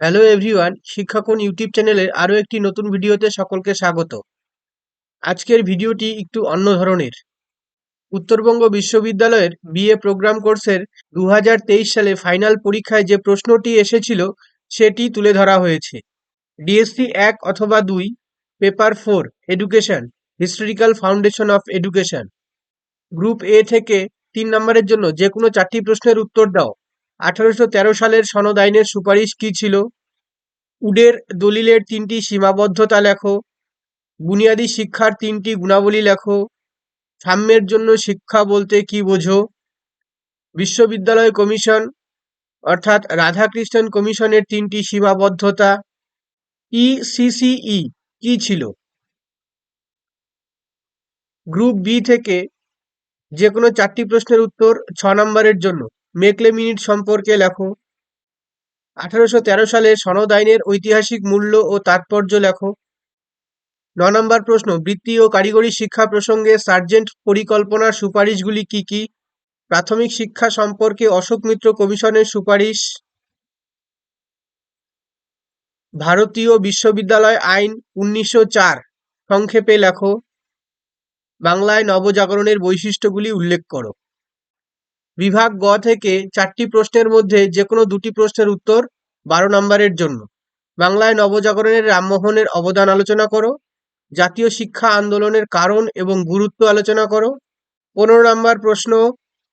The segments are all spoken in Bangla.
হ্যালো এভরিওয়ান, শিক্ষাকোণ ইউটিউব চ্যানেলের আরও একটি নতুন ভিডিওতে সকলকে স্বাগত। আজকের ভিডিওটি একটু অন্য ধরনের। উত্তরবঙ্গ বিশ্ববিদ্যালয়ের বিএ প্রোগ্রাম কোর্সের 2023 সালে ফাইনাল পরীক্ষায় যে প্রশ্নটি এসেছিল সেটি তুলে ধরা হয়েছে। ডিএসসি 1 অথবা 2, paper 4, education, historical foundation of education. Group এ থেকে 3 নম্বরের জন্য যে কোনো 4টি প্রশ্নের উত্তর দাও। 1813 সালের সনদ আইনের সুপারিশ কী ছিল? উডের দলিলের 3টি সীমাবদ্ধতা লেখো। বুনিয়াদী শিক্ষার 3টি গুণাবলী লেখো। সাম্যের জন্য শিক্ষা বলতে কি বোঝো? বিশ্ববিদ্যালয় কমিশন অর্থাৎ রাধাকৃষ্ণন কমিশনের 3টি সীমাবদ্ধতা। ইসিসিই কি ছিল? গ্রুপ বি থেকে যে কোনো 4টি প্রশ্নের উত্তর 6 নম্বরের জন্য মেকলে মিনিট সম্পর্কে লেখো। 1813 সালে সনদ আইনের ঐতিহাসিক মূল্য ও তাৎপর্য লেখো। 9 নম্বর প্রশ্ন, বৃত্তি ও কারিগরি শিক্ষা প্রসঙ্গে সার্জেন্ট পরিকল্পনার সুপারিশগুলি কি কি? প্রাথমিক শিক্ষা সম্পর্কে অশোক মিত্র কমিশনের সুপারিশ। ভারতীয় বিশ্ববিদ্যালয় আইন 1904 সংক্ষেপে লেখো। বাংলায় নবজাগরণের বৈশিষ্ট্যগুলি উল্লেখ করো। বিভাগ গ থেকে 4টি প্রশ্নের মধ্যে যে কোনো 2টি প্রশ্নের উত্তর 12 নম্বরের জন্য। বাংলায় নবজাগরণের রামমোহনের অবদান আলোচনা করো। জাতীয় শিক্ষা আন্দোলনের কারণ এবং গুরুত্ব আলোচনা করো। 15 নম্বর প্রশ্ন,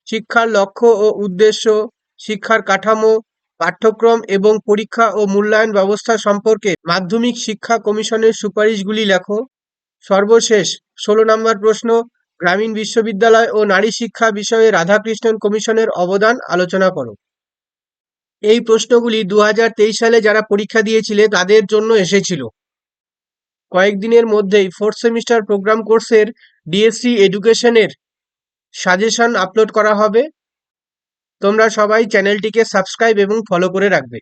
শিক্ষার লক্ষ্য ও উদ্দেশ্য, শিক্ষার কাঠামো, পাঠ্যক্রম এবং পরীক্ষা ও মূল্যায়ন ব্যবস্থা সম্পর্কে মাধ্যমিক শিক্ষা কমিশনের সুপারিশগুলি লেখো। সর্বশেষ 16 নম্বর প্রশ্ন, গ্রামীণ বিশ্ববিদ্যালয় ও নারী শিক্ষা বিষয়ে রাধাকৃষ্ণন কমিশনের অবদান আলোচনা করো। এই প্রশ্নগুলি 2023 সালে যারা পরীক্ষা দিয়েছিলে তাদের জন্য এসেছিল। কয়েকদিনের মধ্যেই 4th সেমিস্টার প্রোগ্রাম কোর্সের ডিএসসি এডুকেশনের সাজেশন আপলোড করা হবে। তোমরা সবাই চ্যানেলটিকে সাবস্ক্রাইব এবং ফলো করে রাখবে।